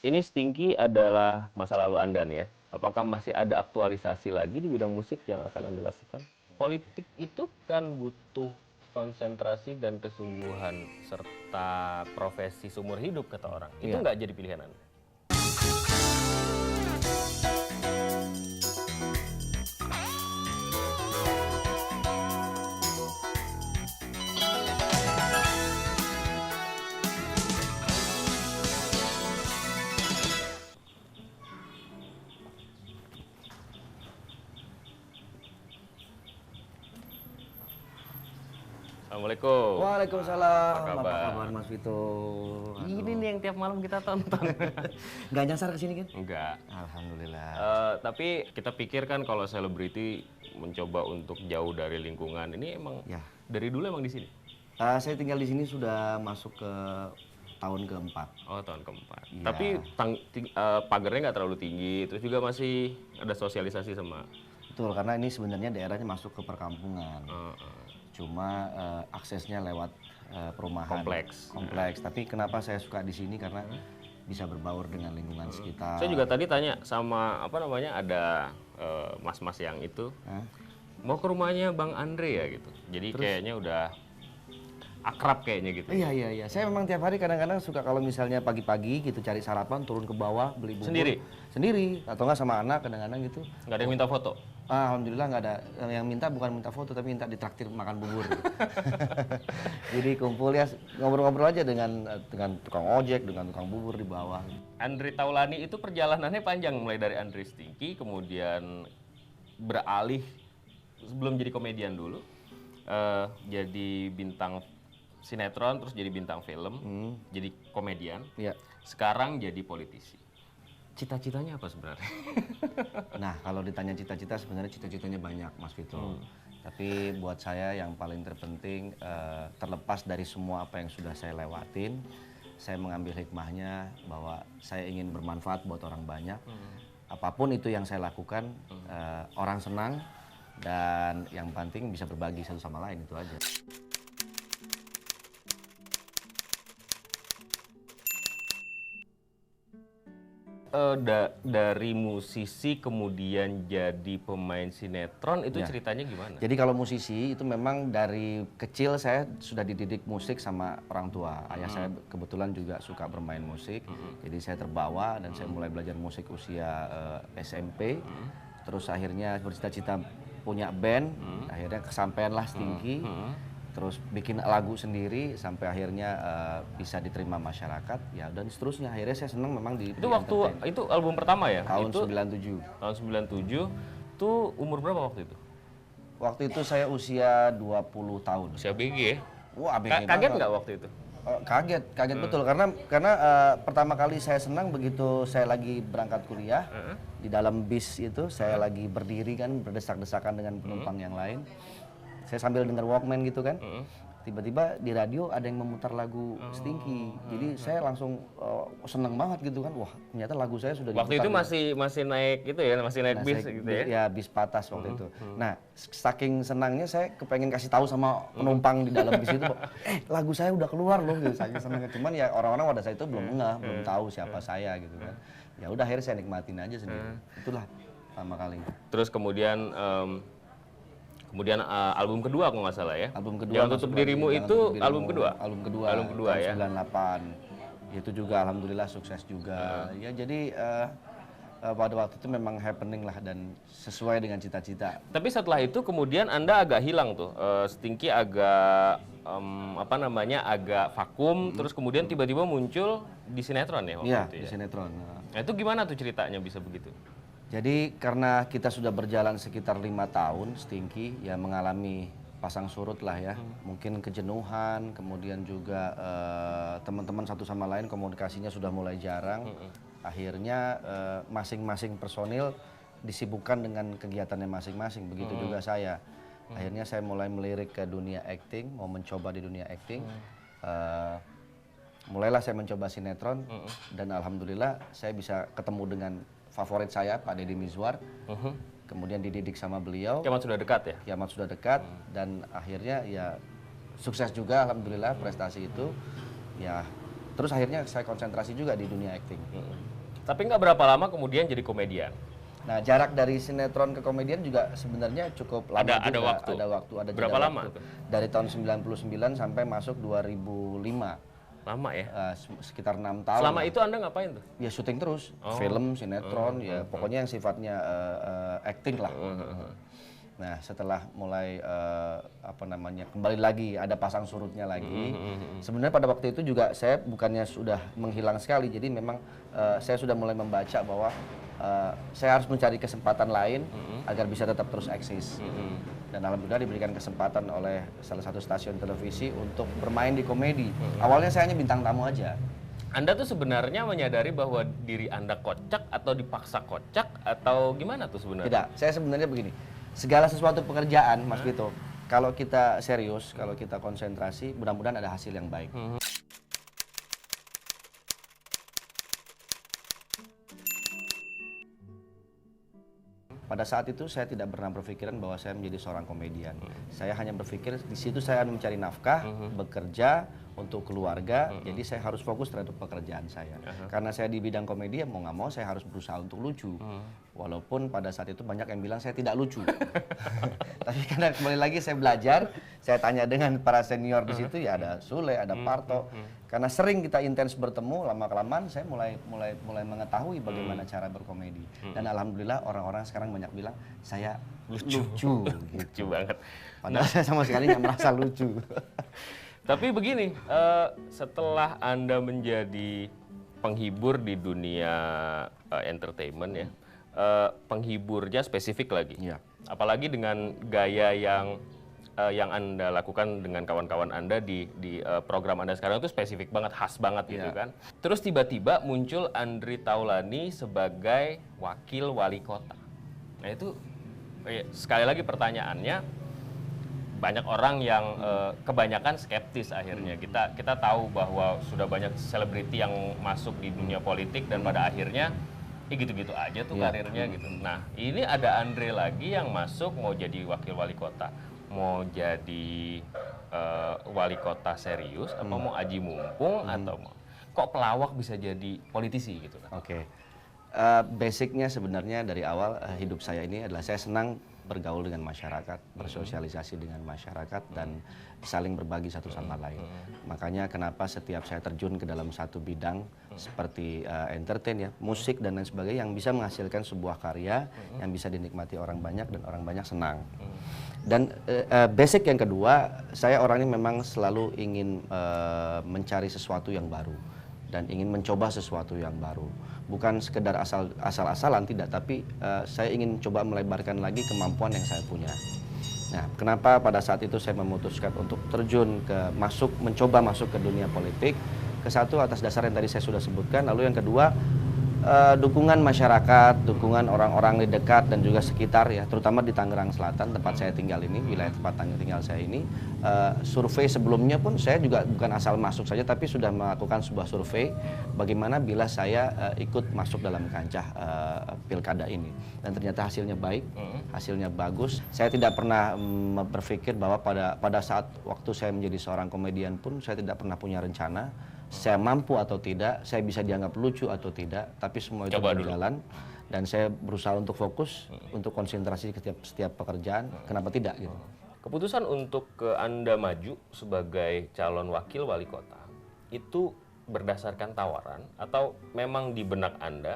Ini Stinky adalah masa lalu Anda nih ya. Apakah masih ada aktualisasi lagi di bidang musik yang akan Anda lakukan? Politik itu kan butuh konsentrasi dan kesungguhan serta profesi seumur hidup kata orang. Itu Iya. nggak jadi pilihan Anda? Assalamualaikum. Waalaikumsalam. Apa kabar? Mas Vito? Ini nih yang tiap malam kita tonton. Nggak nyasar kesini kan? Enggak. Alhamdulillah. Tapi kita pikir kan kalau selebriti mencoba untuk jauh dari lingkungan ini emang Ya. dari dulu emang di sini. Saya tinggal di sini sudah masuk ke tahun keempat. Oh, tahun keempat. Iya. Tapi pagarnya nggak terlalu tinggi, terus juga masih ada sosialisasi sama. Betul, karena ini sebenarnya daerahnya masuk ke perkampungan. uh, Cuma aksesnya lewat perumahan. Kompleks. Tapi kenapa saya suka di sini karena bisa berbaur dengan lingkungan sekitar. Saya juga tadi tanya sama apa namanya ada mas-mas yang itu Hah? mau ke rumahnya Bang Andre ya gitu. Jadi kayaknya udah akrab kayaknya gitu. Iya. Saya memang tiap hari kadang-kadang suka kalau misalnya pagi-pagi gitu cari sarapan, turun ke bawah beli bubur. Sendiri? Sendiri atau enggak sama anak kadang-kadang gitu. Nggak ada yang minta foto. Alhamdulillah nggak ada yang minta, bukan minta foto tapi minta ditraktir makan bubur. Gitu. Jadi kumpul ya ngobrol-ngobrol aja dengan tukang ojek, dengan tukang bubur di bawah. Andre Taulani itu perjalanannya panjang mulai dari Andre Stinky kemudian beralih sebelum jadi komedian dulu jadi bintang sinetron terus jadi bintang film jadi komedian Iya. sekarang jadi politisi. Cita-citanya apa sebenarnya? Nah, kalau ditanya cita-cita sebenarnya cita-citanya banyak, Mas Vito. Tapi buat saya yang paling terpenting terlepas dari semua apa yang sudah saya lewatin, saya mengambil hikmahnya bahwa saya ingin bermanfaat buat orang banyak. Apapun itu yang saya lakukan, orang senang dan yang penting bisa berbagi satu sama lain, itu aja. Dari musisi kemudian jadi pemain sinetron itu Ya. ceritanya gimana? Jadi kalau musisi itu memang dari kecil saya sudah dididik musik sama orang tua. Ayah saya kebetulan juga suka bermain musik. Jadi saya terbawa dan saya mulai belajar musik usia SMP. Terus akhirnya bercita-cita punya band. Akhirnya kesampaianlah Stinky. Terus bikin lagu sendiri sampai akhirnya bisa diterima masyarakat. Ya dan seterusnya. Akhirnya saya senang memang di Itu waktu entertain. itu album pertama ya? Tahun Itu 97. tahun 97 tuh umur berapa waktu itu? Waktu itu saya usia 20 tahun. Usia BG ya? Wah, ABG Kaget banget. nggak waktu itu? Kaget betul karena pertama kali saya senang begitu saya lagi berangkat kuliah di dalam bis itu saya lagi berdiri kan berdesak-desakan dengan penumpang yang lain. Saya sambil dengar Walkman gitu kan. Tiba-tiba di radio ada yang memutar lagu Stinky. Jadi saya langsung seneng banget gitu kan. Wah, ternyata lagu saya sudah Waktu itu diputar. masih naik itu ya, masih naik Nah, bis saya- gitu ya. Ya bis patas waktu itu. Nah, saking senangnya saya kepengen kasih tahu sama penumpang di dalam bis itu, lagu saya udah keluar loh gitu. Saking senangnya. Cuman ya orang-orang pada saat itu belum ngeh, belum tahu siapa saya gitu kan. Ya udah akhirnya saya nikmatin aja sendiri. Itulah pertama kali. Terus kemudian album kedua kalau nggak salah ya. Album kedua Jangan masuk tutup lagi, dirimu Jangan itu Tutup Dirimu, album kedua. Album kedua. Album kedua tahun ya. 98. Itu juga alhamdulillah sukses juga. Ya jadi pada waktu itu memang happening lah dan sesuai dengan cita-cita. Tapi setelah itu kemudian Anda agak hilang tuh. Stinky agak agak vakum terus kemudian tiba-tiba muncul di sinetron ya waktu Iya, itu di ya. sinetron. Nah, itu gimana tuh ceritanya bisa begitu? Jadi karena kita sudah berjalan sekitar 5 tahun, Stinky ya mengalami pasang surut lah ya. Mungkin kejenuhan, kemudian juga teman-teman satu sama lain komunikasinya sudah mulai jarang. Akhirnya masing-masing personil disibukkan dengan kegiatannya masing-masing. Begitu juga saya. Akhirnya saya mulai melirik ke dunia acting, mau mencoba di dunia acting. Mulailah saya mencoba sinetron dan alhamdulillah saya bisa ketemu dengan favorit saya Pak Deddy Mizwar, kemudian dididik sama beliau, Kiamat sudah dekat ya? kiamat sudah dekat dan akhirnya ya sukses juga alhamdulillah prestasi itu ya Terus akhirnya saya konsentrasi juga di dunia acting. Tapi nggak berapa lama kemudian jadi komedian. Nah, jarak dari sinetron ke komedian juga sebenarnya cukup lama juga. Ada waktu. Ada Berapa jeda lama? waktu. Dari tahun 99 sampai masuk 2005. Lama ya? Sekitar 6 tahun. Selama itu Anda ngapain tuh? Ya syuting terus, film, sinetron, ya pokoknya yang sifatnya acting lah. Nah, setelah mulai kembali lagi ada pasang surutnya lagi. Sebenarnya pada waktu itu juga saya bukannya sudah menghilang sekali, jadi memang saya sudah mulai membaca bahwa saya harus mencari kesempatan lain agar bisa tetap terus eksis. Dan alhamdulillah diberikan kesempatan oleh salah satu stasiun televisi untuk bermain di komedi. Awalnya saya hanya bintang tamu aja. Anda tuh sebenarnya menyadari bahwa diri Anda kocak atau dipaksa kocak atau gimana tuh sebenarnya? Tidak, saya sebenarnya begini. Segala sesuatu pekerjaan, Mas Vito, kalau kita serius, kalau kita konsentrasi, mudah-mudahan ada hasil yang baik. Pada saat itu saya tidak pernah berpikiran bahwa saya menjadi seorang komedian. Saya hanya berpikir di situ saya mencari nafkah, bekerja untuk keluarga, jadi saya harus fokus terhadap pekerjaan saya. Karena saya di bidang komedi, mau nggak mau saya harus berusaha untuk lucu. Walaupun pada saat itu banyak yang bilang saya tidak lucu. Tapi karena kembali lagi saya belajar, saya tanya dengan para senior di situ, ya ada Sule, ada Parto. Karena sering kita intens bertemu, lama-kelamaan saya mulai mengetahui bagaimana cara berkomedi. Dan alhamdulillah orang-orang sekarang banyak bilang saya lucu. Gitu. Lucu banget. Padahal saya sama sekali nggak merasa lucu. Tapi begini, setelah Anda menjadi penghibur di dunia entertainment ya, penghiburnya spesifik lagi. Iya. Apalagi dengan gaya yang Anda lakukan dengan kawan-kawan Anda di program Anda sekarang itu spesifik banget, khas banget gitu kan. Terus tiba-tiba muncul Andri Taulani sebagai wakil wali kota. Nah itu sekali lagi pertanyaannya, banyak orang yang kebanyakan skeptis akhirnya. Kita tahu bahwa sudah banyak selebriti yang masuk di dunia politik dan pada akhirnya gitu-gitu aja tuh karirnya gitu. Nah, ini ada Andre lagi yang masuk mau jadi wakil wali kota. Mau jadi wali kota serius apa mau aji mumpung atau kok pelawak bisa jadi politisi gitu kan. Oke. Basicnya sebenarnya dari awal hidup saya ini adalah saya senang bergaul dengan masyarakat, bersosialisasi dengan masyarakat dan saling berbagi satu sama lain. Makanya kenapa setiap saya terjun ke dalam satu bidang seperti entertain ya, musik dan lain sebagainya yang bisa menghasilkan sebuah karya yang bisa dinikmati orang banyak dan orang banyak senang. Dan basic yang kedua, saya orang ini memang selalu ingin mencari sesuatu yang baru dan ingin mencoba sesuatu yang baru. Bukan sekedar asal-asalan, tidak, tapi saya ingin coba melebarkan lagi kemampuan yang saya punya. Nah, kenapa pada saat itu saya memutuskan untuk terjun mencoba masuk ke dunia politik? Ke satu atas dasar yang tadi saya sudah sebutkan, lalu yang kedua dukungan masyarakat, dukungan orang-orang di dekat dan juga sekitar ya, terutama di Tangerang Selatan tempat saya tinggal ini, wilayah tempat tinggal saya ini. Survei sebelumnya pun saya juga bukan asal masuk saja, tapi sudah melakukan sebuah survei bagaimana bila saya ikut masuk dalam kancah pilkada ini, dan ternyata hasilnya baik, hasilnya bagus. Saya tidak pernah berpikir bahwa pada saat waktu saya menjadi seorang komedian pun saya tidak pernah punya rencana saya mampu atau tidak, saya bisa dianggap lucu atau tidak, tapi semua itu berjalan dan saya berusaha untuk fokus, untuk konsentrasi ke setiap pekerjaan. Kenapa tidak gitu? Keputusan untuk Anda maju sebagai calon wakil wali kota itu berdasarkan tawaran atau memang di benak Anda